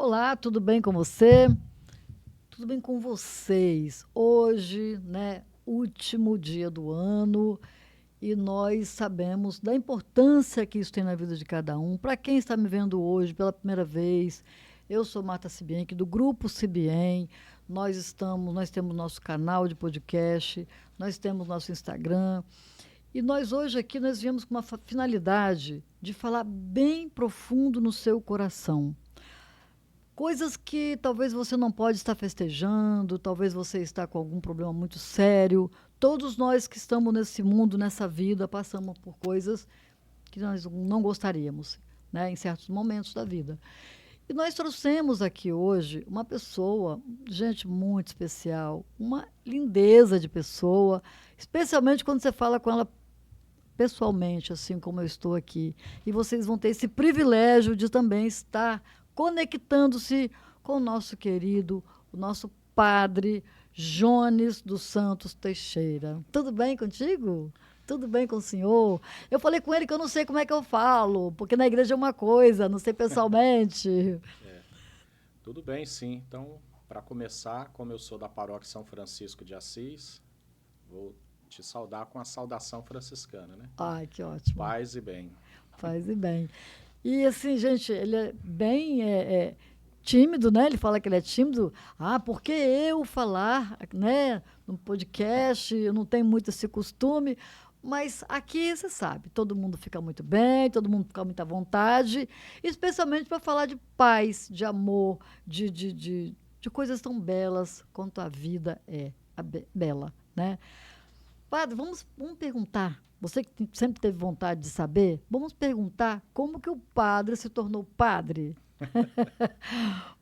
Olá, tudo bem com você? Tudo bem com vocês? Hoje, né, último dia do ano e nós sabemos da importância que isso tem na vida de cada um. Para quem está me vendo hoje pela primeira vez, eu sou Marta Sibienque, do Grupo Sibien. Nós temos nosso canal de podcast, nós temos nosso Instagram. E nós hoje aqui nós viemos com uma finalidade de falar bem profundo no seu coração. Coisas que talvez você não pode estar festejando, talvez você está com algum problema muito sério. Todos nós que estamos nesse mundo, nessa vida, passamos por coisas que nós não gostaríamos, né, em certos momentos da vida. E nós trouxemos aqui hoje uma pessoa, gente muito especial, uma lindeza de pessoa, especialmente quando você fala com ela pessoalmente, assim como eu estou aqui. E vocês vão ter esse privilégio de também estar conectando-se com o nosso querido, o nosso padre Jones dos Santos Teixeira. Tudo bem contigo? Tudo bem com o senhor? Eu falei com ele que eu não sei como é que eu falo, porque na igreja é uma coisa, não sei pessoalmente. É, tudo bem, sim. Então, para começar, como eu sou da paróquia São Francisco de Assis, vou te saudar com a saudação franciscana, né? Ai, que ótimo. Paz e bem. Faz e bem. E assim, gente, ele é bem tímido, né? Ele fala que ele é tímido. Ah, porque eu falar, né, no podcast, eu não tenho muito esse costume. Mas aqui, você sabe, todo mundo fica muito bem, todo mundo fica muito à vontade, especialmente para falar de paz, de amor, de coisas tão belas quanto a vida é bela, né? Padre, vamos perguntar. Você que sempre teve vontade de saber, vamos perguntar como que o padre se tornou padre.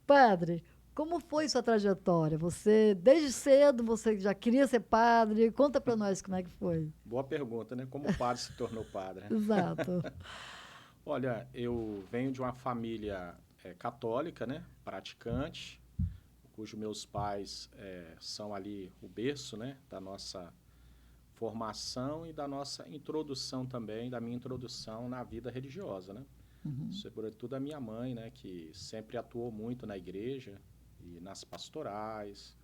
Padre, como foi sua trajetória? Você, desde cedo, você já queria ser padre? Conta para nós como é que foi. Boa pergunta, né? Como o padre se tornou padre, né? Exato. Olha, eu venho de uma família católica, né? Praticante, cujos meus pais são ali o berço, né? Da nossa formação e da nossa introdução também, da minha introdução na vida religiosa, né? Uhum. Sobretudo a minha mãe, né, que sempre atuou muito na igreja e nas pastorais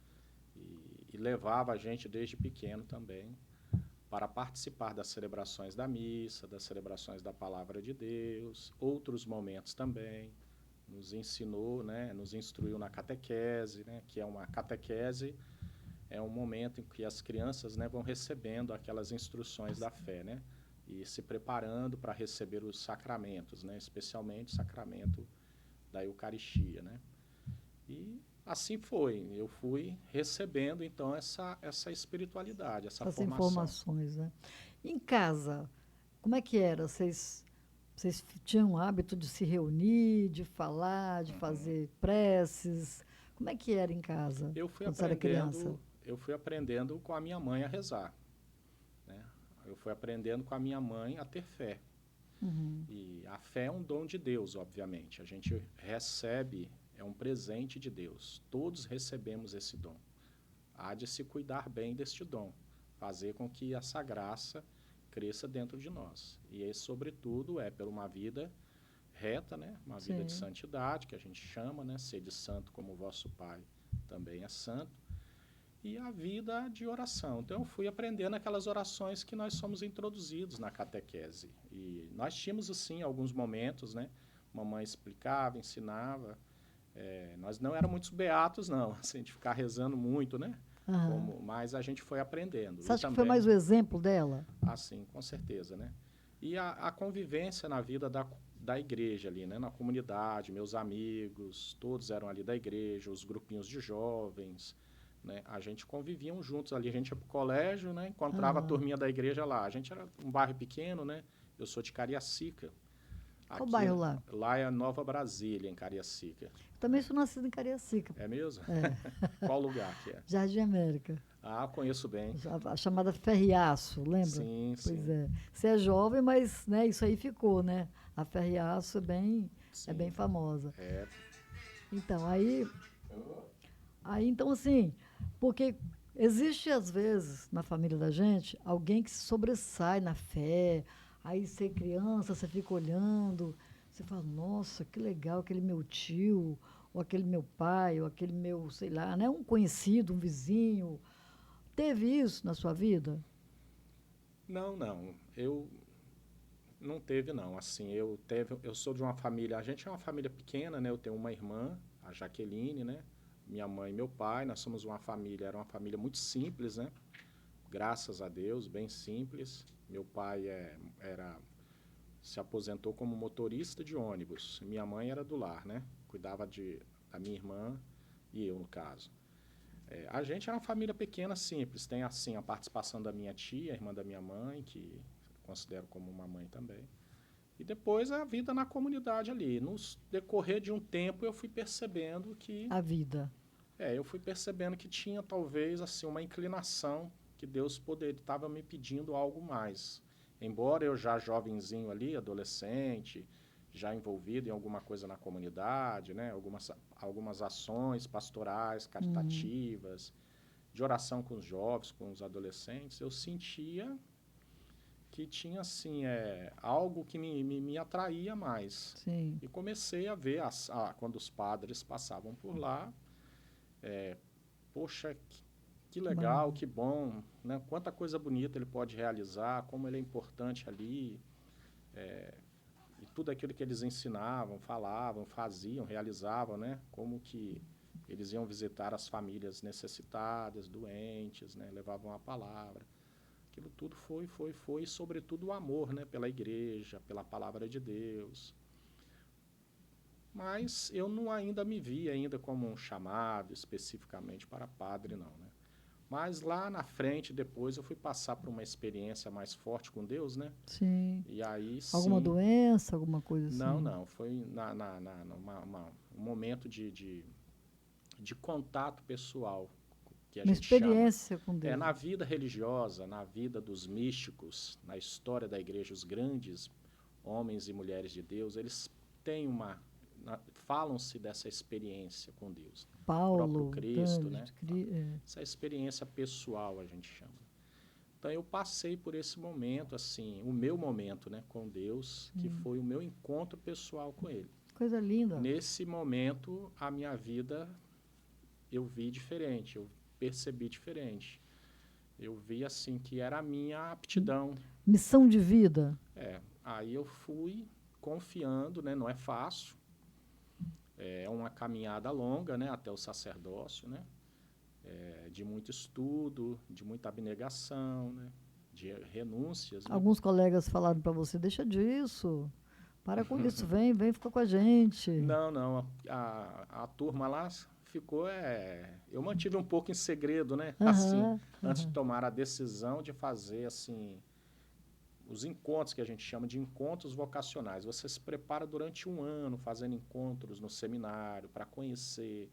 e levava a gente desde pequeno também para participar das celebrações da missa, das celebrações da palavra de Deus, outros momentos também. Nos ensinou, né, nos instruiu na catequese, né, que é uma catequese, é um momento em que as crianças, né, vão recebendo aquelas instruções da fé, né, e se preparando para receber os sacramentos, né, especialmente o sacramento da Eucaristia, né. E assim foi, eu fui recebendo então essa espiritualidade, essa Essas formação. informações, né? Em casa, como é que era? Vocês tinham o hábito de se reunir, de falar, de Uhum. fazer preces? Como é que era em casa, Eu fui quando você era criança? aprendendo, eu fui aprendendo com a minha mãe a rezar, né? Eu fui aprendendo com a minha mãe a ter fé. Uhum. E a fé é um dom de Deus, obviamente. A gente recebe, é um presente de Deus. Todos recebemos esse dom. Há de se cuidar bem deste dom, fazer com que essa graça cresça dentro de nós. E, sobretudo, é por uma vida reta, né? Uma vida de Sim. santidade, que a gente chama, né? Sede santo como o vosso Pai também é santo. E a vida de oração. Então, eu fui aprendendo aquelas orações que nós somos introduzidos na catequese. E nós tínhamos, assim, alguns momentos, né? Mamãe explicava, ensinava. Nós não éramos muitos beatos, não, assim, de ficar rezando muito, né? Aham. Mas a gente foi aprendendo. Você E acha que foi mais também, o exemplo dela? assim, com certeza, né? E a convivência na vida da igreja ali, né? Na comunidade, meus amigos, todos eram ali da igreja, os grupinhos de jovens, né? A gente conviviam juntos ali, a gente ia pro colégio, né? Encontrava a Aham. turminha da igreja lá. A gente era um bairro pequeno, né? Eu sou de Cariacica. Qual Aqui, bairro lá? lá é Nova Brasília, em Cariacica. Também sou nascida em Cariacica. É mesmo? É, Qual lugar que é? Jardim América. Ah, conheço bem. A chamada Ferriaço, lembra? Sim, Pois sim, é. Você é jovem, mas né, isso aí ficou, né? A Ferriaço é bem sim. famosa. É, Então, aí então assim, porque existe às vezes na família da gente alguém que se sobressai na fé, aí você é criança, você fica olhando, você fala, nossa, que legal aquele meu tio, ou aquele meu pai, ou aquele meu, sei lá, né, um conhecido, um vizinho. Teve isso na sua vida? Não, não. Eu não teve não. Assim, eu sou de uma família, a gente é uma família pequena, né? Eu tenho uma irmã, a Jaqueline, né? Minha mãe e meu pai, nós somos uma família, era uma família muito simples, né? Graças a Deus, bem simples. Meu pai se aposentou como motorista de ônibus. Minha mãe era do lar, né? Cuidava da minha irmã e eu, no caso. A gente é uma família pequena, simples. Tem, assim, a participação da minha tia, a irmã da minha mãe, que considero como uma mãe também. E depois a vida na comunidade ali. No decorrer de um tempo eu fui percebendo que A vida. eu fui percebendo que tinha talvez assim uma inclinação que Deus poderia estava me pedindo algo mais. Embora eu já jovenzinho ali, adolescente, já envolvido em alguma coisa na comunidade, né, algumas ações pastorais, Uhum. caritativas, de oração com os jovens, com os adolescentes, eu sentia que tinha assim algo que me atraía mais. Sim. E comecei a ver quando os padres passavam por lá, poxa, que legal, Bom. que bom, né? Quanta coisa bonita ele pode realizar, como ele é importante ali, e tudo aquilo que eles ensinavam, falavam, faziam, realizavam, né? Como que eles iam visitar as famílias necessitadas, doentes, né? Levavam a palavra. Aquilo tudo foi, e sobretudo o amor, né? Pela igreja, pela palavra de Deus. Mas eu não ainda me vi ainda como um chamado especificamente para padre, não, né? Mas lá na frente, depois, eu fui passar por uma experiência mais forte com Deus, né? Sim. E aí Alguma sim, doença, alguma coisa não, assim? não, foi um momento de contato pessoal, que a Uma gente chama. experiência com Deus. Na vida religiosa, na vida dos místicos, na história da igreja, os grandes homens e mulheres de Deus, eles têm falam-se dessa experiência com Deus. O próprio Paulo, Cristo, Dante, né? é. Essa experiência pessoal, a gente chama. Então eu passei por esse momento, assim, o meu momento, né, com Deus, que Sim. foi o meu encontro pessoal com Ele. Coisa linda. Nesse momento, a minha vida eu vi diferente, eu percebi diferente. Eu vi assim que era a minha aptidão. Missão de vida. Aí eu fui confiando, né? Não é fácil. É uma caminhada longa, né? Até o sacerdócio, né? De muito estudo, de muita abnegação, né? De renúncias, né? Alguns colegas falaram para você, deixa disso. Para com isso, vem ficar com a gente. Não, não. A turma lá ficou. Eu mantive um pouco em segredo, né? Assim, Aham, antes de aham. tomar a decisão de fazer assim os encontros que a gente chama de encontros vocacionais. Você se prepara durante um ano fazendo encontros no seminário para conhecer,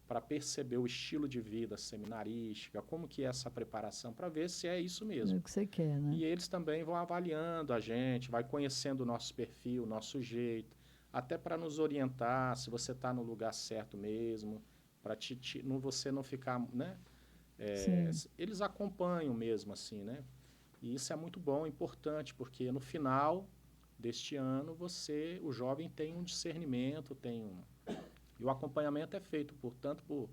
para perceber o estilo de vida seminarística, como que é essa preparação, para ver se é isso É mesmo. o que você quer, né? E eles também vão avaliando a gente, vai conhecendo o nosso perfil, o nosso jeito, até para nos orientar se você está no lugar certo mesmo, para você não ficar, né? Sim. Eles acompanham mesmo assim, né? E isso é muito bom, importante, porque no final deste ano o jovem tem um discernimento, e o acompanhamento é feito tanto por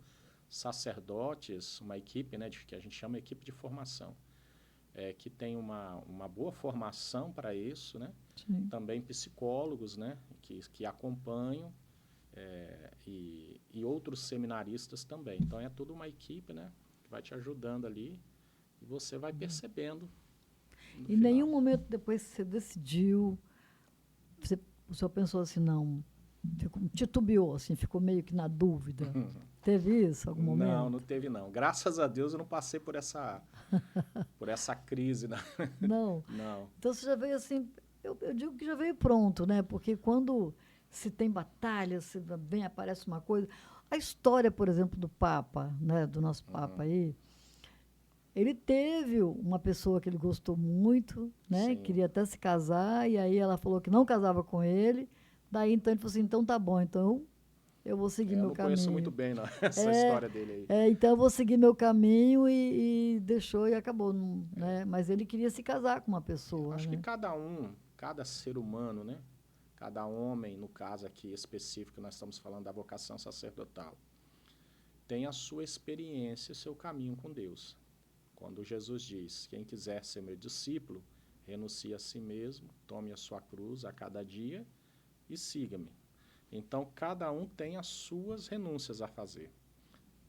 sacerdotes, uma equipe, né, que a gente chama equipe de formação, que tem uma boa formação para isso, né? Sim. Também psicólogos, né, que acompanham, e outros seminaristas também. Então é toda uma equipe, né, que vai te ajudando ali e você vai percebendo no Em nenhum final. momento depois que você decidiu, você, o senhor pensou assim, não, titubeou, assim, ficou meio que na dúvida. Teve isso, algum Não, não momento? teve não. Graças a Deus eu não passei por essa crise, né? Não. Não. Então você já veio assim, eu digo que já veio pronto, né? Porque quando se tem batalha, se vem, aparece uma coisa. A história, por exemplo, do Papa, né? Do nosso Papa Uhum. aí, ele teve uma pessoa que ele gostou muito, né? Sim. Queria até se casar, e aí ela falou que não casava com ele. Daí então ele falou assim, então tá bom, então eu vou seguir Eu meu não conheço muito caminho. bem não, essa É, história dele aí. então eu vou seguir meu caminho e deixou e acabou, né? Mas ele queria se casar com uma Eu pessoa, acho que né? cada ser humano, né? Cada homem, no caso aqui específico, nós estamos falando da vocação sacerdotal, tem a sua experiência, seu caminho com Deus. Quando Jesus diz, quem quiser ser meu discípulo, renuncie a si mesmo, tome a sua cruz a cada dia e siga-me. Então, cada um tem as suas renúncias a fazer.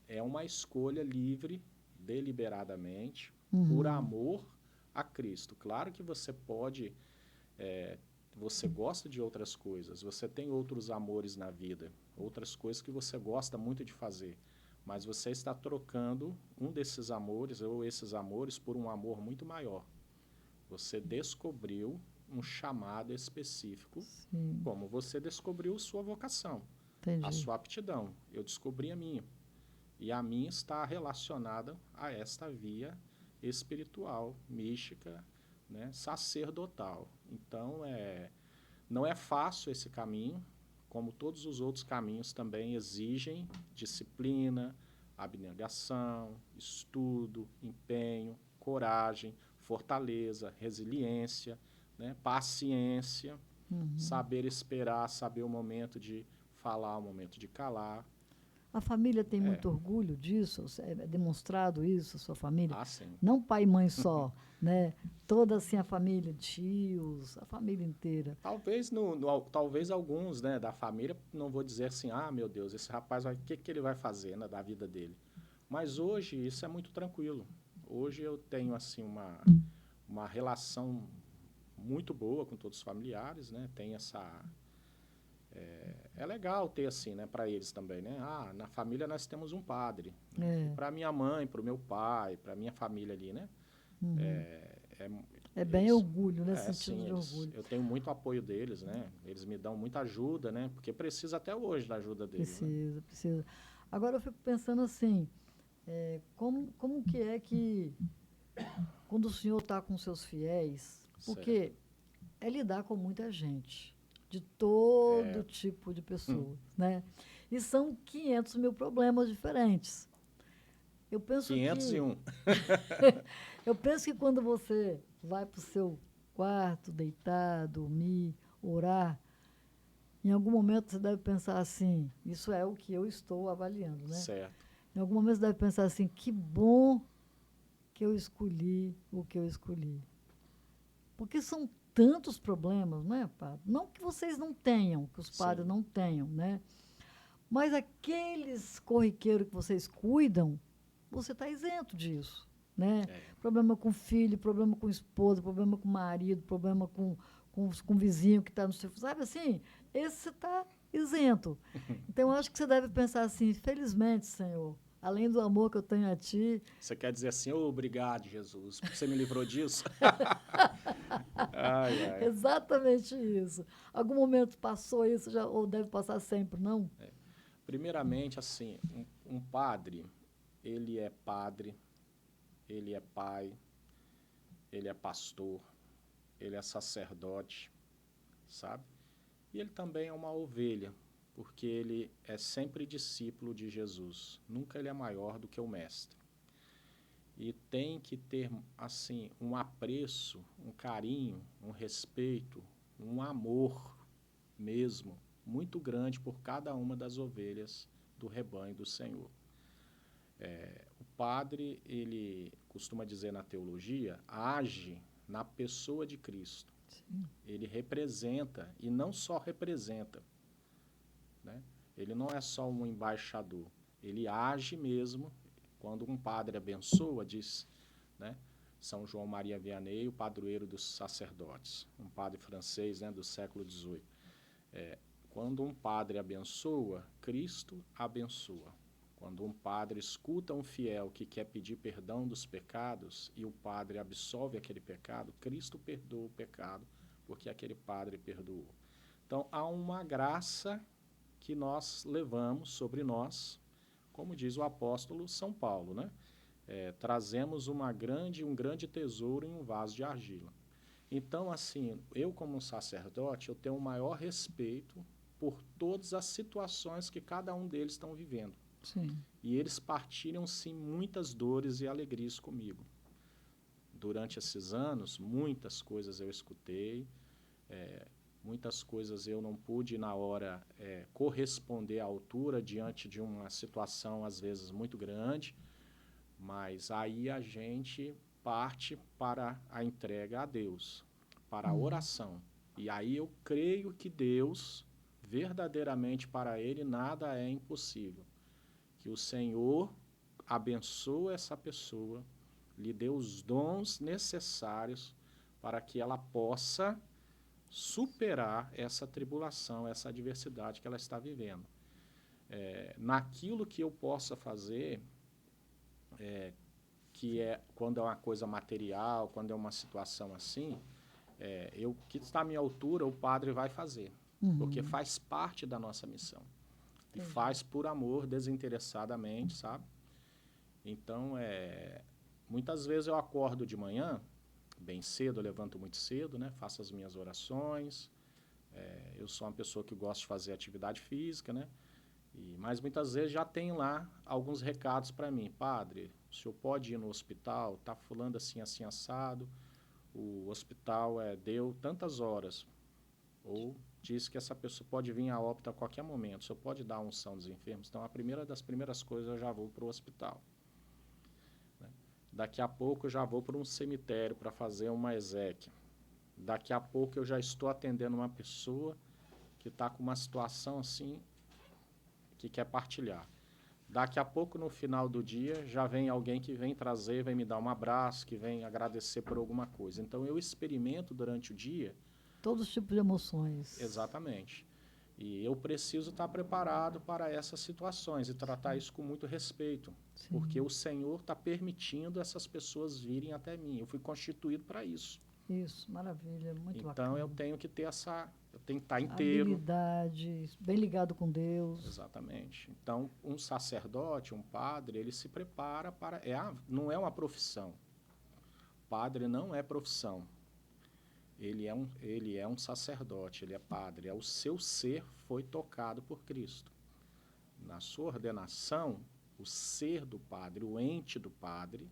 É uma escolha livre, deliberadamente, por amor a Cristo. Claro que você pode, você gosta de outras coisas, você tem outros amores na vida, outras coisas que você gosta muito de fazer, mas você está trocando um desses amores ou esses amores por um amor muito maior. Você descobriu um chamado específico, Sim, como você descobriu sua vocação, a entendi. sua aptidão. Eu descobri a minha. E a minha está relacionada a esta via espiritual, mística, né, sacerdotal. Então, não é fácil esse caminho, como todos os outros caminhos também exigem disciplina, abnegação, estudo, empenho, coragem, fortaleza, resiliência, né, paciência, saber esperar, saber o momento de falar, o momento de calar. A família tem muito orgulho disso? É demonstrado isso, a sua família? Ah, sim. Não pai e mãe só, né? Toda assim a família, tios, a família inteira. Talvez alguns, né, da família, não vou dizer assim, ah, meu Deus, esse rapaz, o que ele vai fazer, né, da vida dele? Mas hoje isso é muito tranquilo. Hoje eu tenho assim uma relação muito boa com todos os familiares, né? Tem essa é legal ter assim, né, para eles também, né? Ah, na família nós temos um padre. Né? E É, para minha mãe, para o meu pai, para minha família ali, né? é bem Eles, orgulho, né? Sentido sim, de orgulho. eu tenho muito apoio deles, né? Eles me dão muita ajuda, né? Porque precisa até hoje da ajuda deles, né? Precisa, precisa. Agora eu fico pensando assim, como que é que quando o senhor está com seus fiéis, Certo. porque é lidar com muita gente, de todo É, tipo de pessoas, né? E são 500 mil problemas diferentes. Eu penso que 501. eu penso que quando você vai para o seu quarto, deitar, dormir, orar, em algum momento você deve pensar assim, isso é o que eu estou avaliando, né? Certo. Em algum momento você deve pensar assim, que bom que eu escolhi o que eu escolhi. Porque são tantos problemas, não é, padre? Não que vocês não tenham, que os padres Sim. não tenham, né? Mas aqueles corriqueiros que vocês cuidam, você está isento disso, né? É. Problema com filho, problema com esposa, problema com marido, problema com o vizinho que está no seu... Sabe assim? Esse você está isento. Então, eu acho que você deve pensar assim, felizmente, Senhor, além do amor que eu tenho a Ti... Você quer dizer assim, oh, obrigado, Jesus, porque você me livrou disso? Ai, ai. Exatamente isso. Algum momento passou isso, já, ou deve passar sempre, não? Primeiramente, assim, um padre, ele é pai, ele é pastor, ele é sacerdote, sabe? E ele também é uma ovelha, porque ele é sempre discípulo de Jesus. Nunca ele é maior do que o mestre. E tem que ter, assim, um apreço, um carinho, um respeito, um amor mesmo, muito grande por cada uma das ovelhas do rebanho do Senhor. O padre, ele costuma dizer na teologia, age na pessoa de Cristo. Sim. Ele representa, e não só representa, né? Ele não é só um embaixador, ele age mesmo. Quando um padre abençoa, diz, né, São João Maria Vianney, o padroeiro dos sacerdotes, um padre francês, né, do século XVIII. Quando um padre abençoa, Cristo abençoa. Quando um padre escuta um fiel que quer pedir perdão dos pecados e o padre absolve aquele pecado, Cristo perdoa o pecado, porque aquele padre perdoou. Então, há uma graça que nós levamos sobre nós, como diz o apóstolo São Paulo, né? Trazemos um grande tesouro em um vaso de argila. Então, assim, eu como sacerdote, eu tenho o maior respeito por todas as situações que cada um deles estão vivendo. Sim. E eles partilham, sim, muitas dores e alegrias comigo. Durante esses anos, muitas coisas eu escutei, Muitas coisas eu não pude, na hora, corresponder à altura diante de uma situação, às vezes, muito grande, mas aí a gente parte para a entrega a Deus, para a oração. E aí eu creio que Deus, verdadeiramente para Ele, nada é impossível. Que o Senhor abençoe essa pessoa, lhe dê os dons necessários para que ela possa superar essa tribulação, essa adversidade que ela está vivendo. Naquilo que eu possa fazer, que é quando é uma coisa material, quando é uma situação assim, que está à minha altura, o padre vai fazer, porque faz parte da nossa missão. E faz por amor, desinteressadamente, sabe? Então, muitas vezes eu acordo de manhã, bem cedo, eu levanto muito cedo, né? Faço as minhas orações. Eu sou uma pessoa que gosta de fazer atividade física, né? Mas muitas vezes já tem lá alguns recados para mim. Padre, o senhor pode ir no hospital? Está fulano assim, assim, assado. O hospital deu tantas horas. Ou diz que essa pessoa pode vir a óbito a qualquer momento. O senhor pode dar a unção dos enfermos? Então, a primeira das primeiras coisas, eu já vou para o hospital. Daqui a pouco eu já vou para um cemitério para fazer uma exéquia. Daqui a pouco eu já estou atendendo uma pessoa que está com uma situação assim, que quer partilhar. Daqui a pouco, no final do dia, já vem alguém que vem trazer, vem me dar um abraço, que vem agradecer por alguma coisa. Então, eu experimento durante o dia. Todos os tipos de emoções. Exatamente. E eu preciso estar preparado para essas situações e tratar isso com muito respeito. Sim. Porque o Senhor está permitindo essas pessoas virem até mim. Eu fui constituído para isso. Isso, maravilha, muito então, bacana. Então eu tenho que ter eu tenho que estar inteiro. Habilidade, bem ligado com Deus. Exatamente. Então, um sacerdote, um padre, ele se prepara para... não é uma profissão. Padre não é profissão. Ele é um sacerdote, ele é padre. O seu ser foi tocado por Cristo. Na sua ordenação, o ser do padre, o ente do padre,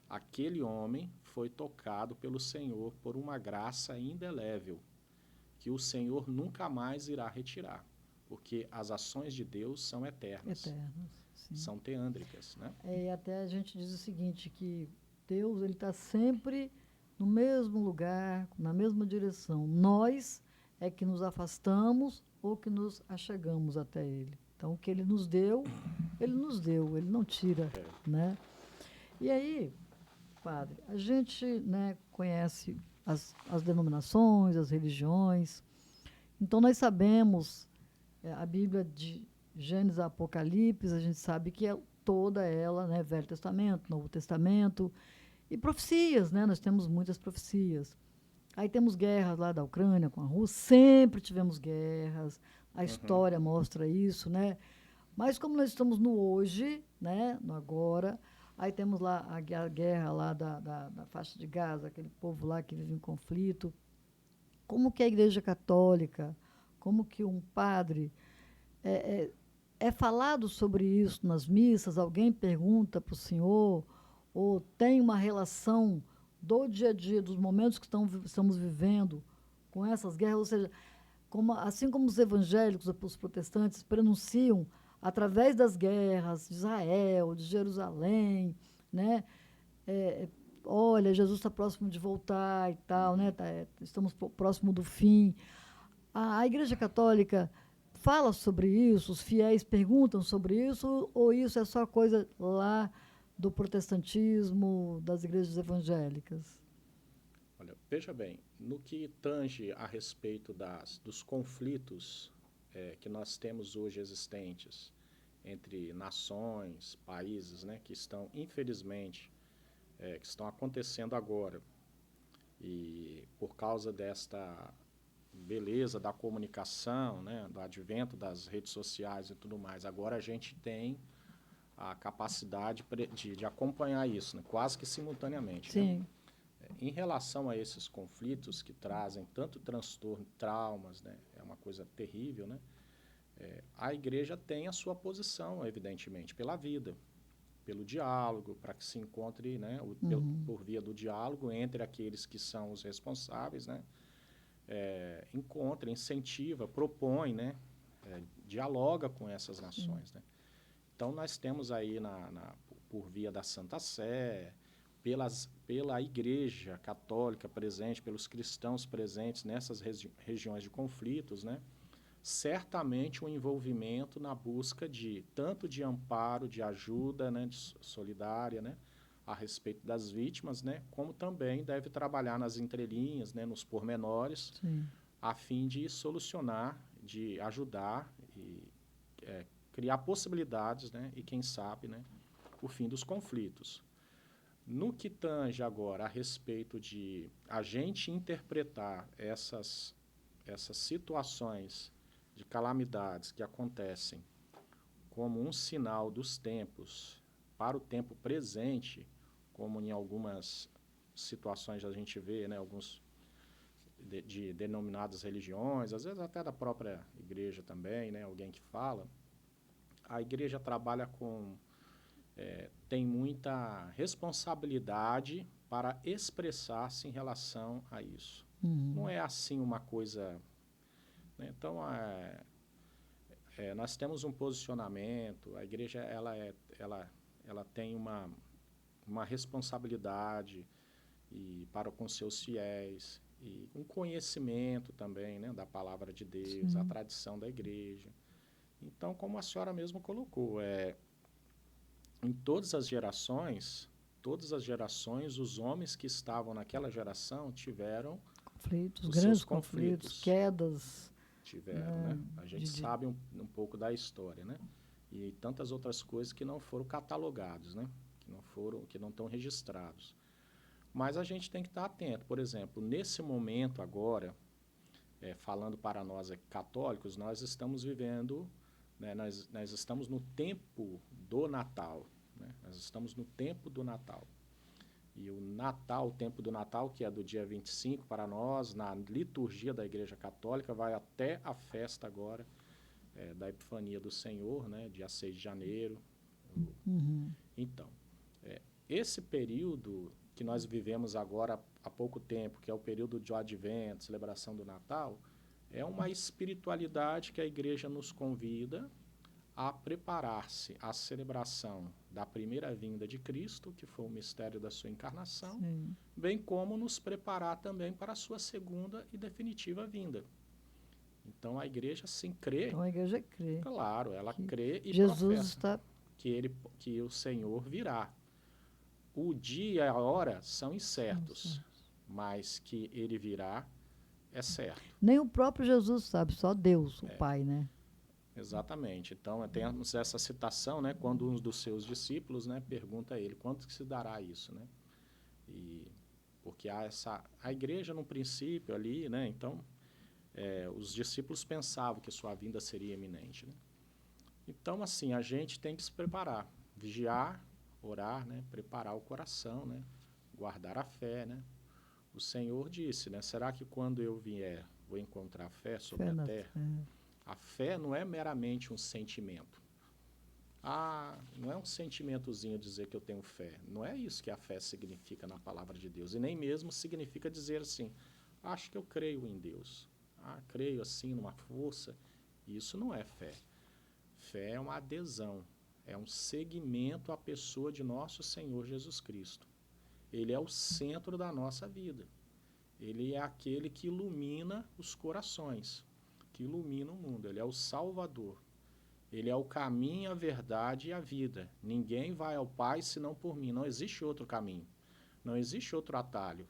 aquele homem foi tocado pelo Senhor por uma graça indelével, que o Senhor nunca mais irá retirar, porque as ações de Deus são eternas. Sim. São teândricas, né? E até a gente diz o seguinte, que Deus está sempre no mesmo lugar, na mesma direção. Nós é que nos afastamos ou que nos achegamos até Ele. Então, o que Ele nos deu, Ele não tira, né? E aí, padre, a gente, né, conhece as denominações, as religiões, então nós sabemos, a Bíblia de Gênesis a Apocalipse, a gente sabe que é toda ela, né, Velho Testamento, Novo Testamento, e profecias, né? Nós temos muitas profecias. Aí temos guerras lá da Ucrânia com a Rússia, sempre tivemos guerras, a história mostra isso, né? Mas como nós estamos no hoje, né, no agora, aí temos lá a guerra lá da faixa de Gaza, aquele povo lá que vive em conflito. Como que a Igreja Católica, como que um padre... É falado sobre isso nas missas? Alguém pergunta para o senhor? Ou tem uma relação do dia a dia, dos momentos que estamos vivendo com essas guerras? Ou seja, assim como os evangélicos, os protestantes, pronunciam através das guerras de Israel, de Jerusalém, né? Olha, Jesus está próximo de voltar e tal, né? Estamos próximo do fim. A Igreja Católica fala sobre isso, os fiéis perguntam sobre isso, ou isso é só coisa lá do protestantismo, das igrejas evangélicas? Olha, veja bem, no que tange a respeito dos conflitos que nós temos hoje existentes entre nações, países, né, que estão, infelizmente, que estão acontecendo agora, e por causa desta beleza da comunicação, né, do advento das redes sociais e tudo mais, agora a gente tem a capacidade de acompanhar isso, né, quase que simultaneamente. Sim. Né? Em relação a esses conflitos que trazem tanto transtorno, traumas, né, é uma coisa terrível, né? A igreja tem a sua posição, evidentemente, pela vida, pelo diálogo, para que se encontre, né, por via do diálogo entre aqueles que são os responsáveis, né, encontra, incentiva, propõe, né, dialoga com essas nações, né? Então, nós temos aí, por via da Santa Sé, pela Igreja Católica presente, pelos cristãos presentes nessas regiões de conflitos, né, certamente um envolvimento na busca tanto de amparo, de ajuda, né, solidária, né, a respeito das vítimas, né, como também deve trabalhar nas entrelinhas, né, nos pormenores, Sim. a fim de solucionar, de ajudar e criar possibilidades, né, e quem sabe, né, o fim dos conflitos. No que tange agora a respeito de a gente interpretar essas situações de calamidades que acontecem como um sinal dos tempos para o tempo presente, como em algumas situações a gente vê, né, alguns de denominadas religiões, às vezes até da própria igreja também, né, alguém que fala, a igreja trabalha tem muita responsabilidade para expressar-se em relação a isso. Não é assim uma coisa, né? Então, nós temos um posicionamento, a igreja ela tem uma responsabilidade para com seus fiéis, e um conhecimento também, né, da palavra de Deus, a tradição da igreja. Então, como a senhora mesmo colocou, em todas as gerações, os homens que estavam naquela geração tiveram Conflitos, os grandes seus conflitos, conflitos. quedas. Tiveram, né? A gente sabe um pouco da história, né? E tantas outras coisas que não foram catalogados, né? Que não estão registrados. Mas a gente tem que estar atento. Por exemplo, nesse momento agora, falando para nós católicos, nós estamos vivendo, né, nós estamos no tempo do Natal, né? Nós estamos no tempo do Natal. E o Natal, o tempo do Natal, que é do dia 25 para nós, na liturgia da Igreja Católica, vai até a festa agora da Epifania do Senhor, né, dia 6 de janeiro. Então, esse período que nós vivemos agora há pouco tempo, que é o período de Advento, celebração do Natal, é uma espiritualidade que a Igreja nos convida a preparar-se à celebração da primeira vinda de Cristo, que foi o mistério da sua encarnação, bem como nos preparar também para a sua segunda e definitiva vinda. Então a igreja sim crê. Então a igreja crê. Claro, ela crê e Jesus professa que o Senhor virá. O dia e a hora são incertos, mas que ele virá é certo. Nem o próprio Jesus sabe, só Deus, o Pai, né? Exatamente. Então, temos essa citação, né, quando um dos seus discípulos, né, pergunta a ele, quanto que se dará isso, né? Porque a igreja, no princípio, ali, né, então, os discípulos pensavam que sua vinda seria iminente, né? Então, assim, a gente tem que se preparar, vigiar, orar, né, preparar o coração, né, guardar a fé, né? O Senhor disse, né, será que quando eu vier, vou encontrar fé sobre a terra? A fé não é meramente um sentimento. Não é um sentimentozinho dizer que eu tenho fé. Não é isso que a fé significa na palavra de Deus. E nem mesmo significa dizer assim, acho que eu creio em Deus. Creio assim numa força. Isso não é fé. Fé é uma adesão. É um seguimento à pessoa de nosso Senhor Jesus Cristo. Ele é o centro da nossa vida. Ele é aquele que ilumina os corações, que ilumina o mundo. Ele é o Salvador. Ele é o caminho, a verdade e a vida. Ninguém vai ao Pai senão por mim. Não existe outro caminho. Não existe outro atalho.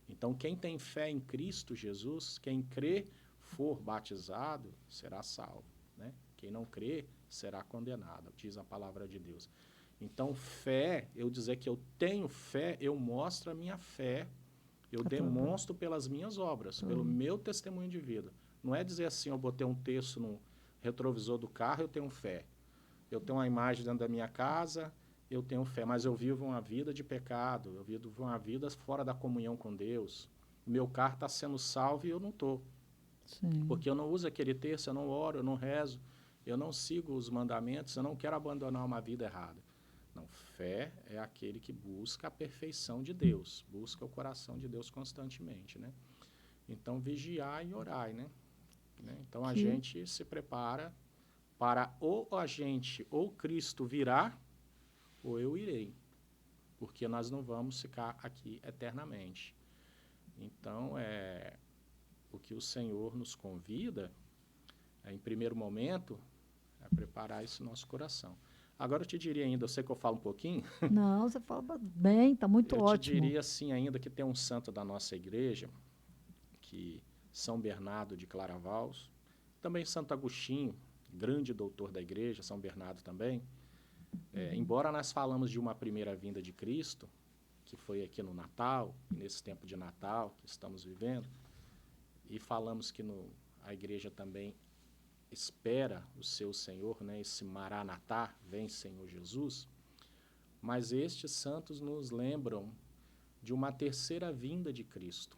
Então, quem tem fé em Cristo Jesus, quem crê, for batizado, será salvo, né? Quem não crê, será condenado, diz a palavra de Deus. Então, fé, eu dizer que eu tenho fé, eu mostro a minha fé, eu demonstro pelas minhas obras, pelo meu testemunho de vida. Não é dizer assim, eu botei um texto no retrovisor do carro, eu tenho fé. Eu tenho uma imagem dentro da minha casa, eu tenho fé, mas eu vivo uma vida de pecado, eu vivo uma vida fora da comunhão com Deus. O meu carro está sendo salvo e eu não estou. Porque eu não uso aquele texto, eu não oro, eu não rezo, eu não sigo os mandamentos, eu não quero abandonar uma vida errada. Não, fé é aquele que busca a perfeição de Deus, busca o coração de Deus constantemente, né? Então, vigiar e orar, né? Então, a Que, gente se prepara para ou a gente, ou Cristo virá, ou eu irei, porque nós não vamos ficar aqui eternamente. Então, o que o Senhor nos convida, em primeiro momento, é preparar esse nosso coração. Agora eu te diria ainda, eu sei que eu falo um pouquinho, não, você fala bem, está muito eu te ótimo. diria assim ainda que tem um santo da nossa igreja, que São Bernardo de Claravals, também Santo Agostinho, grande doutor da igreja, São Bernardo também. Embora nós falamos de uma primeira vinda de Cristo, que foi aqui no Natal, nesse tempo de Natal que estamos vivendo, e falamos que a igreja também espera o seu Senhor, né, esse Maranatá, vem Senhor Jesus, mas estes santos nos lembram de uma terceira vinda de Cristo.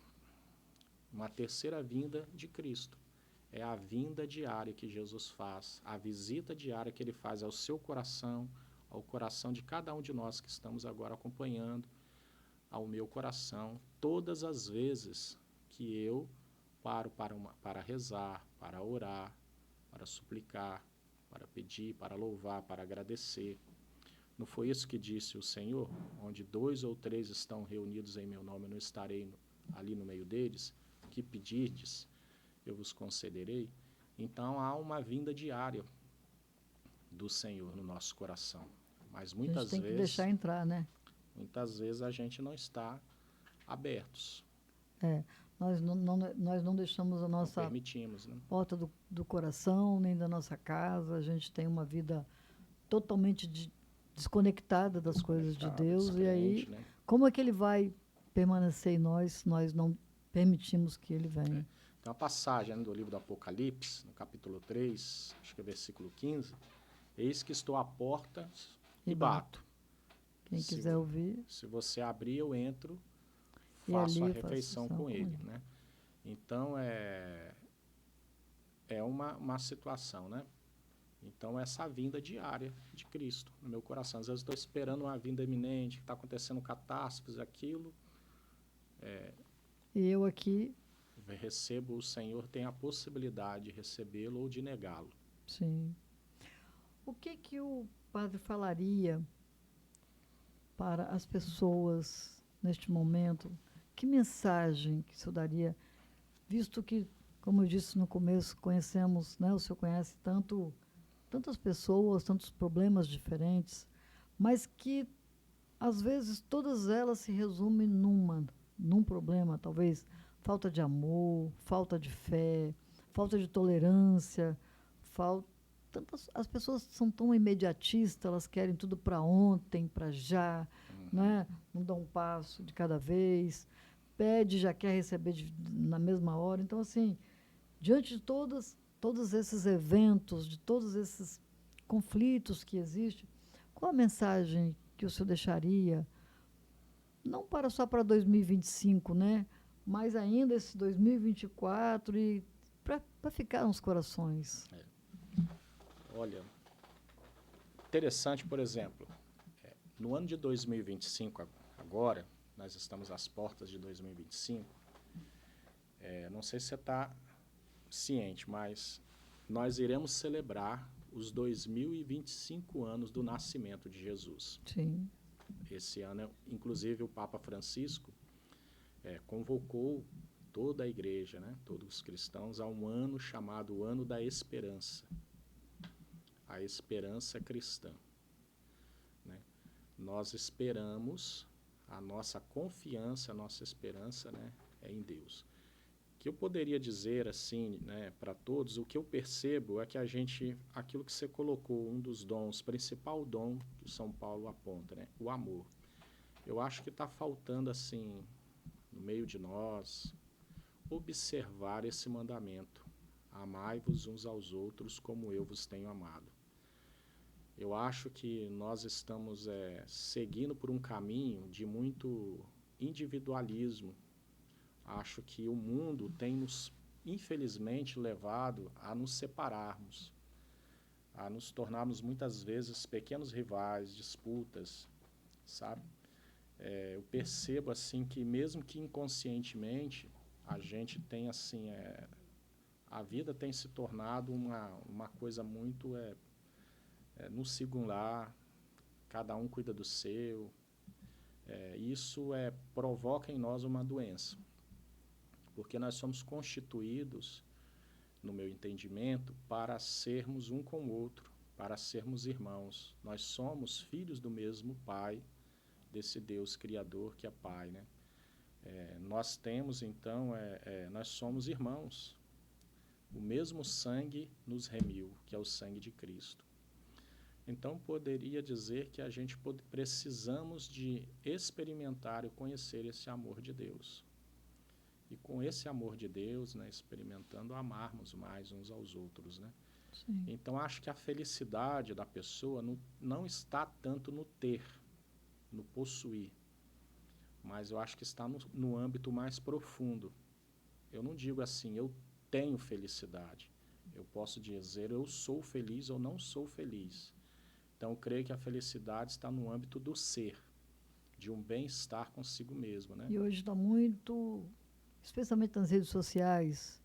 Uma terceira vinda de Cristo. É a vinda diária que Jesus faz, a visita diária que ele faz ao seu coração, ao coração de cada um de nós que estamos agora acompanhando, ao meu coração, todas as vezes que eu paro para rezar, para orar, para suplicar, para pedir, para louvar, para agradecer. Não foi isso que disse o Senhor? Onde 2 ou 3 estão reunidos em meu nome, eu não estarei ali no meio deles? O que pedirdes, eu vos concederei. Então há uma vinda diária do Senhor no nosso coração. Mas A gente tem que deixar entrar, né? muitas vezes a gente não está abertos, É, nós não deixamos a não nossa permitimos, né? porta do coração, nem da nossa casa. A gente tem uma vida totalmente desconectada das coisas de Desconectado, Deus. E aí, descrente, né? como é que ele vai permanecer em nós se nós não permitimos que ele venha? Tem uma passagem, né, do livro do Apocalipse, no capítulo 3, acho que é versículo 15. Eis que estou à porta e bato. Quem Se, quiser ouvir, se você abrir, eu entro, e faço a ali refeição com ele, né? Então, é uma situação, né? Então, essa vinda diária de Cristo no meu coração. Às vezes eu estou esperando uma vinda iminente, que está acontecendo catástrofes, aquilo. E eu aqui, Recebo o Senhor, tem a possibilidade de recebê-lo ou de negá-lo. sim. O que que o padre falaria para as pessoas neste momento? Que mensagem que o senhor daria, visto que, como eu disse no começo, conhecemos, né, o senhor conhece tantas pessoas, tantos problemas diferentes, mas que às vezes todas elas se resumem num problema, talvez falta de amor, falta de fé, falta de tolerância, as pessoas são tão imediatistas, elas querem tudo para ontem, para já, né? Não dão um passo de cada vez, pede, já quer receber na mesma hora. Então, assim, diante de todos esses eventos, de todos esses conflitos que existem, qual a mensagem que o senhor deixaria, não só para 2025, né? Mas ainda esse 2024 e para ficar nos corações? Olha, interessante, por exemplo, no ano de 2025, agora, nós estamos às portas de 2025, não sei se você está ciente, mas nós iremos celebrar os 2025 anos do nascimento de Jesus. Sim. Esse ano, inclusive, o Papa Francisco convocou toda a igreja, né, todos os cristãos, a um ano chamado Ano da Esperança. A esperança cristã. Né? Nós esperamos, a nossa confiança, a nossa esperança, né, é em Deus. O que eu poderia dizer assim, né, para todos, o que eu percebo é que aquilo que você colocou, um dos dons, principal dom que São Paulo aponta, né, o amor. Eu acho que está faltando assim, no meio de nós, observar esse mandamento. Amai-vos uns aos outros como eu vos tenho amado. Eu acho que nós estamos seguindo por um caminho de muito individualismo. Acho que o mundo tem nos, infelizmente, levado a nos separarmos, a nos tornarmos muitas vezes pequenos rivais, disputas, sabe? Eu percebo assim que mesmo que inconscientemente a gente tem assim, a vida tem se tornado uma coisa muito no singular, cada um cuida do seu. Isso provoca em nós uma doença, porque nós somos constituídos, no meu entendimento, para sermos um com o outro, para sermos irmãos. Nós somos filhos do mesmo Pai, desse Deus Criador que é Pai, né? Nós temos, então, nós somos irmãos. O mesmo sangue nos remiu, que é o sangue de Cristo. Então, poderia dizer que a gente precisamos de experimentar e conhecer esse amor de Deus. E com esse amor de Deus, né, experimentando, amarmos mais uns aos outros, né? Sim. Então, acho que a felicidade da pessoa não está tanto no ter, no possuir, mas eu acho que está no âmbito mais profundo. Eu não digo assim, eu tenho felicidade. Eu posso dizer, eu sou feliz ou não sou feliz. Então, eu creio que a felicidade está no âmbito do ser, de um bem-estar consigo mesmo, né? E hoje está muito, especialmente nas redes sociais,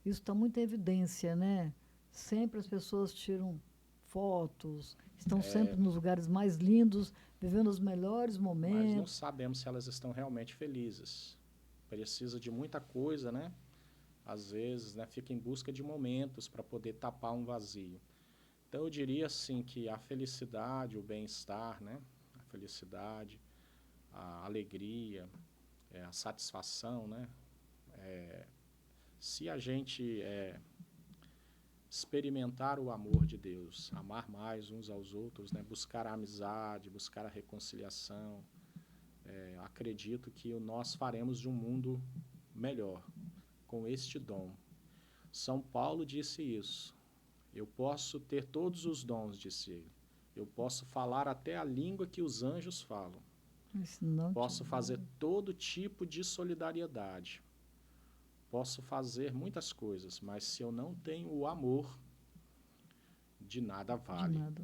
isso está muito em evidência, né? Sempre as pessoas tiram fotos, estão sempre nos lugares mais lindos, vivendo os melhores Mas não momentos. sabemos se elas estão realmente felizes. Precisa de muita coisa, né? Às vezes, né, fica em busca de momentos para poder tapar um vazio. Então, eu diria assim que a felicidade, o bem-estar, né? A felicidade, a alegria, a satisfação, né? Se a gente experimentar o amor de Deus, amar mais uns aos outros, né? Buscar a amizade, buscar a reconciliação, acredito que nós faremos de um mundo melhor com este dom. São Paulo disse isso. Eu posso ter todos os dons, disse ele. Eu posso falar até a língua que os anjos falam. Mas não Posso fazer todo tipo de solidariedade. Posso fazer muitas coisas, mas se eu não tenho o amor, de nada vale. de nada.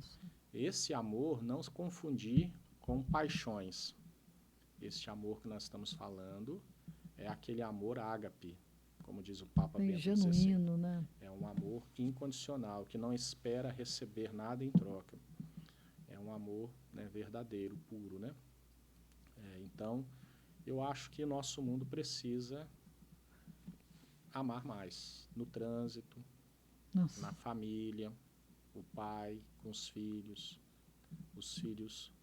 Esse amor não se confundir com paixões. Este amor que nós estamos falando é aquele amor ágape, como diz o Papa Bem Bento XVI. genuíno, né? É um amor incondicional, que não espera receber nada em troca. É um amor, né, verdadeiro, puro, né? Então, eu acho que o nosso mundo precisa amar mais no trânsito, Nossa. na família, o pai com os filhos,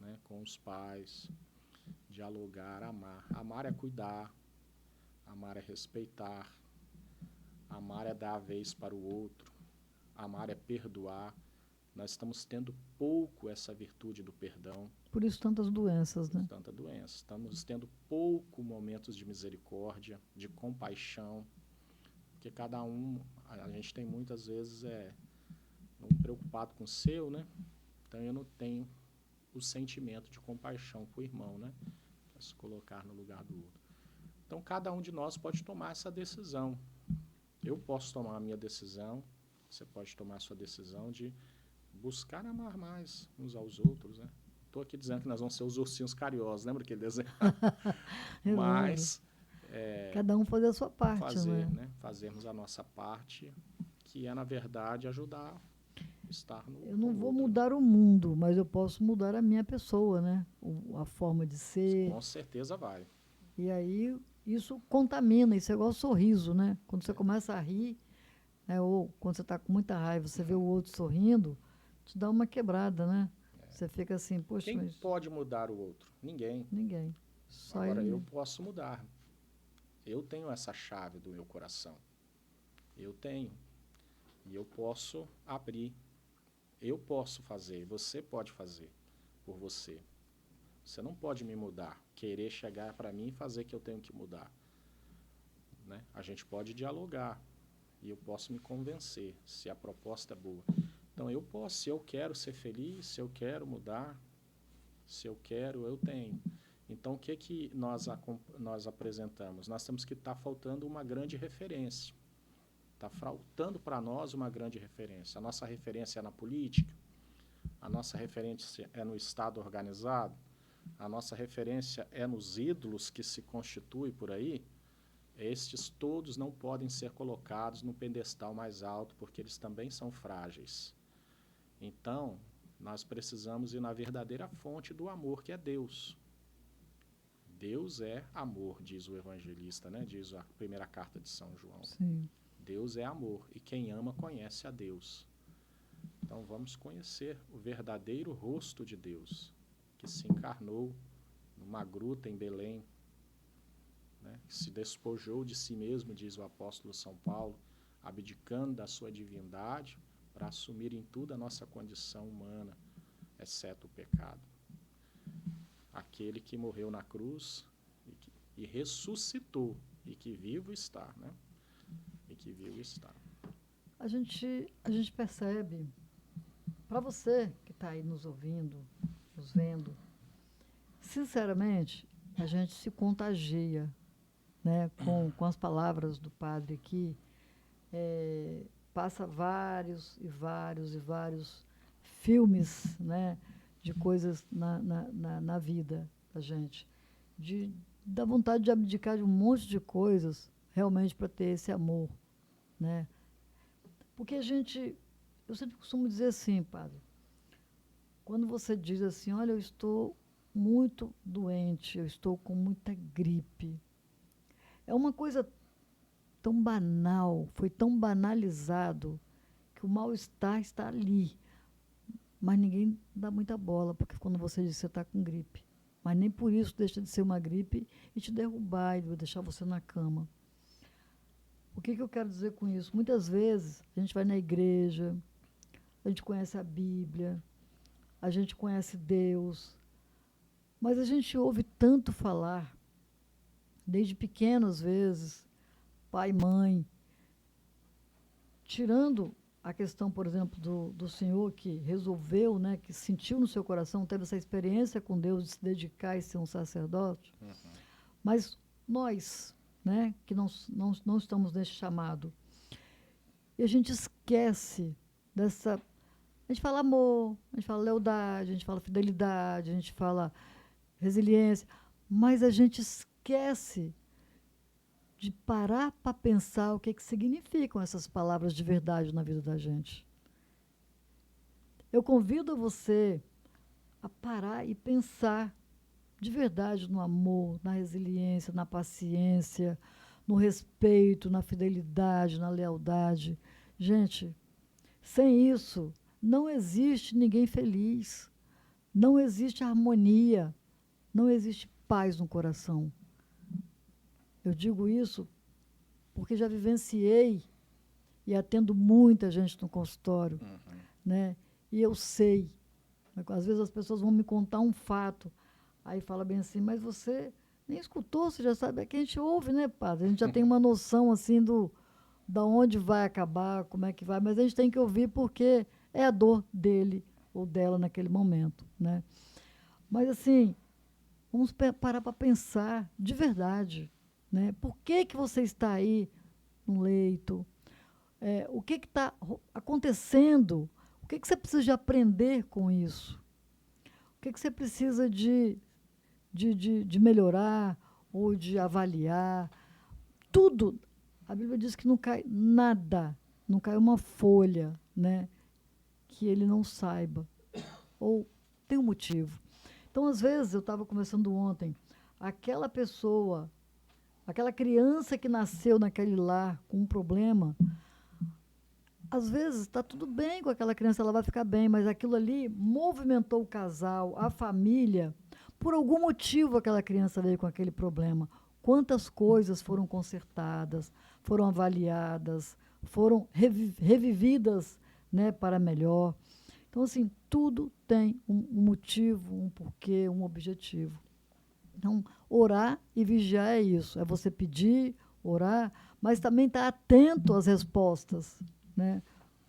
né, com os pais, dialogar, amar. Amar é cuidar, amar é respeitar, amar é dar a vez para o outro, amar é perdoar. Nós estamos tendo pouco essa virtude do perdão. Por isso tantas doenças, né? Tanta doença. Estamos tendo pouco momentos de misericórdia, de compaixão, porque cada um, a gente tem muitas vezes preocupado com o seu, né? Então eu não tenho o sentimento de compaixão com o irmão, né? Para se colocar no lugar do outro. Então cada um de nós pode tomar essa decisão. Eu posso tomar a minha decisão, você pode tomar a sua decisão de buscar amar mais uns aos outros, né? Estou aqui dizendo que nós vamos ser os ursinhos carinhosos, lembra aquele desenho? Mas cada um fazer a sua parte, né? Fazermos a nossa parte, que é, na verdade, ajudar a estar no Eu não vou outro. mudar o mundo, mas eu posso mudar a minha pessoa, né? A forma de ser. Com certeza vai. E aí isso contamina, isso é igual sorriso, né? Quando você começa a rir, né? Ou quando você está com muita raiva, você vê o outro sorrindo, te dá uma quebrada, né? Você fica assim, poxa, Quem mas pode mudar o outro? Ninguém. ninguém. Só Agora, ele. eu posso mudar. Eu tenho essa chave do meu coração. Eu tenho. E eu posso abrir. Eu posso fazer. Você pode fazer por você. Você não pode me mudar. Querer chegar para mim e fazer que eu tenho que mudar. Né? A gente pode dialogar. E eu posso me convencer se a proposta é boa. Então, eu posso. Se eu quero ser feliz, se eu quero mudar, se eu quero, eu tenho. Então, o que nós apresentamos? Nós temos que estar faltando uma grande referência. Está faltando para nós uma grande referência. A nossa referência é na política, a nossa referência é no Estado organizado, a nossa referência é nos ídolos que se constituem por aí. estes todos não podem ser colocados no pedestal mais alto, porque eles também são frágeis. Então, nós precisamos ir na verdadeira fonte do amor, que é Deus. Deus é amor, diz o evangelista, né? Diz a primeira carta de São João. Sim. Deus é amor, e quem ama conhece a Deus. Então vamos conhecer o verdadeiro rosto de Deus, que se encarnou numa gruta em Belém, né? Que se despojou de si mesmo, diz o apóstolo São Paulo, abdicando da sua divindade para assumir em tudo a nossa condição humana, exceto o pecado. Aquele que morreu na cruz e ressuscitou, e que vivo está, né? E que vivo está. A gente percebe, para você que está aí nos ouvindo, nos vendo, sinceramente, a gente se contagia, né, com as palavras do padre aqui, passa vários e vários e vários filmes, né, de coisas na vida da gente, da vontade de abdicar de um monte de coisas, realmente para ter esse amor, né? Porque eu sempre costumo dizer assim, padre, quando você diz assim, olha, eu estou muito doente, eu estou com muita gripe, é uma coisa tão banal, foi tão banalizado, que o mal-estar está ali. Mas ninguém dá muita bola, porque quando você diz que você está com gripe. Mas nem por isso deixa de ser uma gripe e te derrubar e deixar você na cama. O que eu quero dizer com isso? Muitas vezes a gente vai na igreja, a gente conhece a Bíblia, a gente conhece Deus, mas a gente ouve tanto falar, desde pequeno às vezes, pai, mãe, tirando a questão, por exemplo, do senhor que resolveu, né, que sentiu no seu coração, teve essa experiência com Deus de se dedicar e ser um sacerdote, mas nós, né, que não estamos nesse chamado, e a gente esquece dessa... A gente fala amor, a gente fala lealdade, a gente fala fidelidade, a gente fala resiliência, mas a gente esquece de parar para pensar o que significam essas palavras de verdade na vida da gente. Eu convido você a parar e pensar de verdade no amor, na resiliência, na paciência, no respeito, na fidelidade, na lealdade. Gente, sem isso, não existe ninguém feliz, não existe harmonia, não existe paz no coração. Eu digo isso porque já vivenciei e atendo muita gente no consultório, né? E eu sei. Às vezes as pessoas vão me contar um fato, aí fala bem assim, mas você nem escutou, você já sabe, é que a gente ouve, né, padre? A gente já tem uma noção, assim, da onde vai acabar, como é que vai, mas a gente tem que ouvir porque é a dor dele ou dela naquele momento, né? Mas, assim, vamos parar para pensar de verdade, né? Por que você está aí no leito? O que está acontecendo? O que você precisa de aprender com isso? O que você precisa de melhorar ou de avaliar? Tudo. A Bíblia diz que não cai nada, não cai uma folha, né, que ele não saiba. Ou tem um motivo. Então, às vezes, eu estava conversando ontem, aquela pessoa, aquela criança que nasceu naquele lar com um problema, às vezes está tudo bem com aquela criança, ela vai ficar bem, mas aquilo ali movimentou o casal, a família. Por algum motivo aquela criança veio com aquele problema. Quantas coisas foram consertadas, foram avaliadas, foram revividas, né, para melhor. Então, assim, tudo tem um motivo, um porquê, um objetivo. Então, orar e vigiar é isso. É você pedir, orar, mas também estar atento às respostas, né?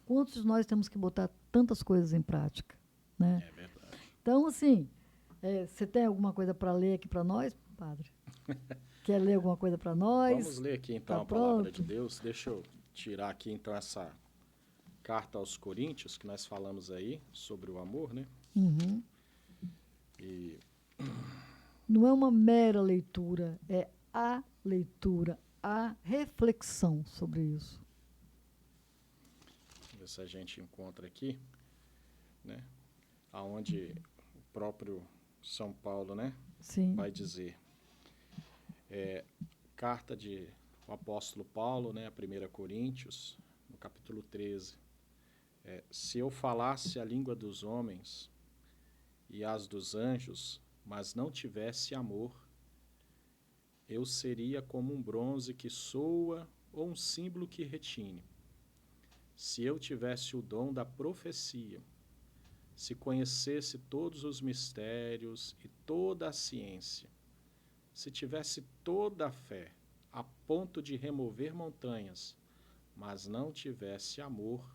Quantos de nós temos que botar tantas coisas em prática, né? É verdade. Então, assim, você tem alguma coisa para ler aqui para nós, padre? Quer ler alguma coisa para nós? Vamos ler aqui, então, Tá a palavra pronto? de Deus. Deixa eu tirar aqui, então, essa carta aos Coríntios, que nós falamos aí, sobre o amor, né? Uhum. E Não é uma mera leitura, é a leitura, a reflexão sobre isso. Ver se a gente encontra aqui, né, aonde o próprio São Paulo, né, Sim. vai dizer. Carta de o apóstolo Paulo, né, a 1 Coríntios, no capítulo 13. Se eu falasse a língua dos homens e as dos anjos, mas não tivesse amor, eu seria como um bronze que soa ou um símbolo que retine. Se eu tivesse o dom da profecia, se conhecesse todos os mistérios e toda a ciência, se tivesse toda a fé, a ponto de remover montanhas, mas não tivesse amor,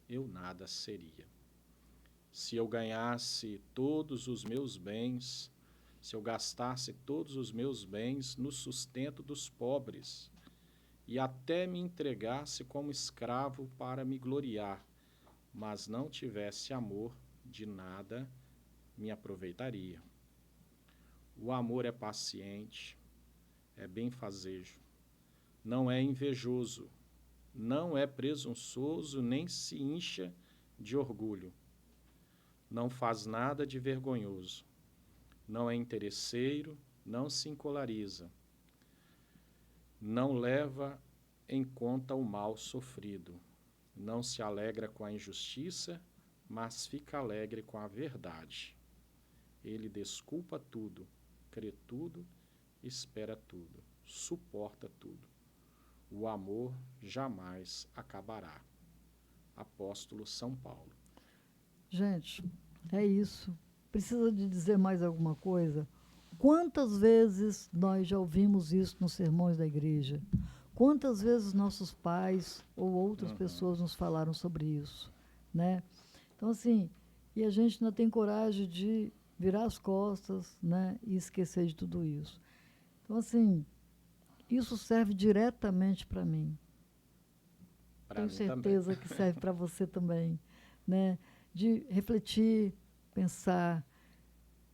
eu nada seria. Se eu ganhasse todos os meus bens, se eu gastasse todos os meus bens no sustento dos pobres, e até me entregasse como escravo para me gloriar, mas não tivesse amor, de nada me aproveitaria. O amor é paciente, é benfazejo, não é invejoso, não é presunçoso, nem se incha de orgulho. Não faz nada de vergonhoso, não é interesseiro, não se encolariza, não leva em conta o mal sofrido, não se alegra com a injustiça, mas fica alegre com a verdade. Ele desculpa tudo, crê tudo, espera tudo, suporta tudo. O amor jamais acabará. Apóstolo São Paulo. Gente, é isso. Precisa de dizer mais alguma coisa? Quantas vezes nós já ouvimos isso nos sermões da igreja? Quantas vezes nossos pais ou outras pessoas nos falaram sobre isso, né? Então, assim, e a gente ainda tem coragem de virar as costas, né, e esquecer de tudo isso. Então, assim, isso serve diretamente para mim. Para Tenho mim também. certeza que serve para você também, né? De refletir, pensar,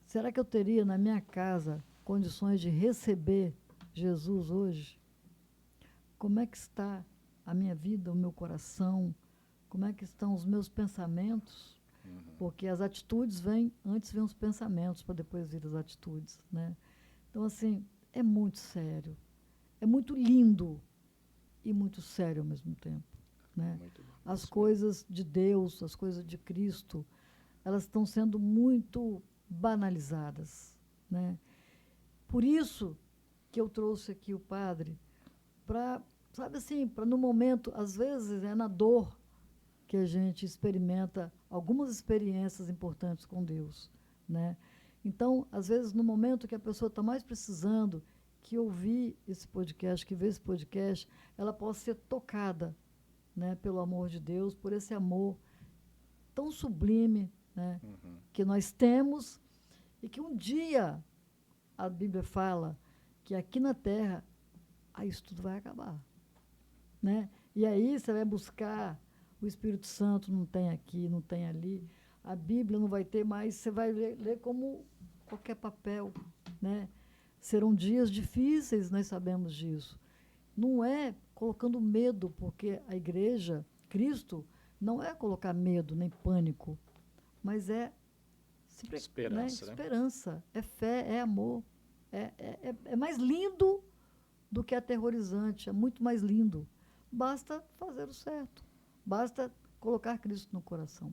será que eu teria na minha casa condições de receber Jesus hoje? Como é que está a minha vida, o meu coração? Como é que estão os meus pensamentos? Porque as atitudes vêm, antes vêm os pensamentos, para depois vir as atitudes, né? Então, assim, é muito sério. É muito lindo e muito sério ao mesmo tempo, né? Muito bom. As Isso coisas de Deus, as coisas de Cristo, elas estão sendo muito banalizadas, né? Por isso que eu trouxe aqui o padre para, sabe assim, para no momento, às vezes é na dor que a gente experimenta algumas experiências importantes com Deus, né? Então, às vezes, no momento que a pessoa está mais precisando que ouvir esse podcast, que ver esse podcast, ela possa ser tocada, né, pelo amor de Deus, por esse amor tão sublime, né, que nós temos e que um dia a Bíblia fala que aqui na Terra aí isso tudo vai acabar, né? E aí você vai buscar o Espírito Santo, não tem aqui, não tem ali, a Bíblia não vai ter mais, você vai ler como qualquer papel, né? Serão dias difíceis, nós sabemos disso. Não é colocando medo, porque a igreja, Cristo, não é colocar medo nem pânico, mas é né, esperança, né? esperança, é fé, é amor. É mais lindo do que aterrorizante, é muito mais lindo. Basta fazer o certo, basta colocar Cristo no coração,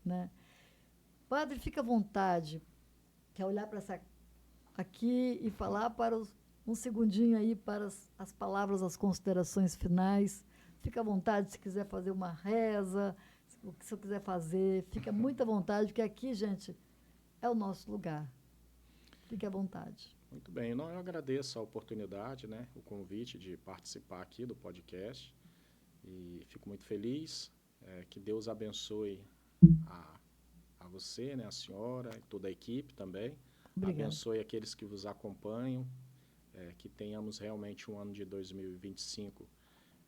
né? Padre, fica à vontade, quer olhar para essa aqui e falar para um segundinho aí para as palavras, as considerações finais. Fica à vontade se quiser fazer uma reza, o que você quiser fazer, fica muito à vontade, porque aqui, gente, é o nosso lugar. Fique à vontade. Muito bem, não, eu agradeço a oportunidade, né, o convite de participar aqui do podcast e fico muito feliz, que Deus abençoe a você, né, a senhora e toda a equipe também, Obrigada. abençoe aqueles que vos acompanham, que tenhamos realmente um ano de 2025,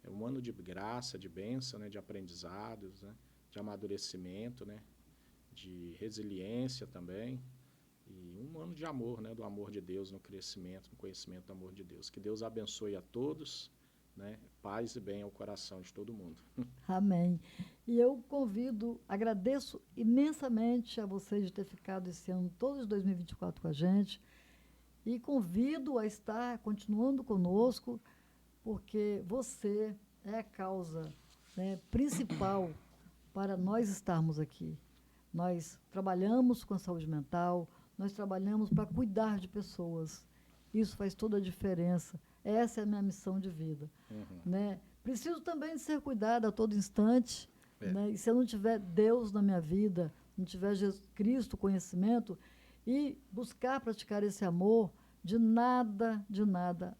um ano de graça, de bênção, né, de aprendizados, né, de amadurecimento, né, de resiliência também, e um ano de amor, né, do amor de Deus no crescimento, no conhecimento do amor de Deus. Que Deus abençoe a todos né, paz e bem ao coração de todo mundo. Amém. E eu convido, agradeço imensamente a vocês de ter ficado esse ano todo de 2024 com a gente e convido a estar continuando conosco, porque você é a causa, né, principal para nós estarmos aqui. Nós trabalhamos com a saúde mental, nós trabalhamos para cuidar de pessoas. Isso faz toda a diferença. Essa é a minha missão de vida. Né? Preciso também de ser cuidada a todo instante. Né? E se eu não tiver Deus na minha vida, não tiver Jesus Cristo, conhecimento, e buscar praticar esse amor, de nada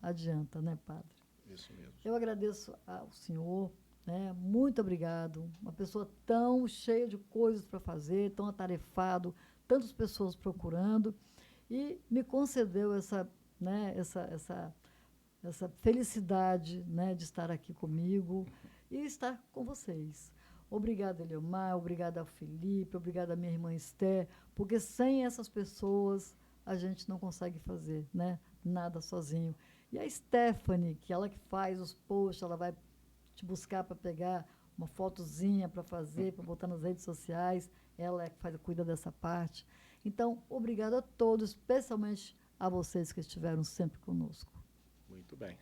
adianta, né, Padre? Isso mesmo. Eu agradeço ao senhor, né? Muito obrigado. Uma pessoa tão cheia de coisas para fazer, tão atarefado, tantas pessoas procurando, e me concedeu essa, né, essa felicidade, né, de estar aqui comigo e estar com vocês. Obrigada, Eliomar, obrigada ao Felipe, obrigada à minha irmã Esther, porque sem essas pessoas a gente não consegue fazer, né, nada sozinho. E a Stephanie, que ela que faz os posts, ela vai te buscar para pegar uma fotozinha para fazer, para botar nas redes sociais, ela é que faz, cuida dessa parte. Então, obrigada a todos, especialmente a vocês que estiveram sempre conosco. Muito bem.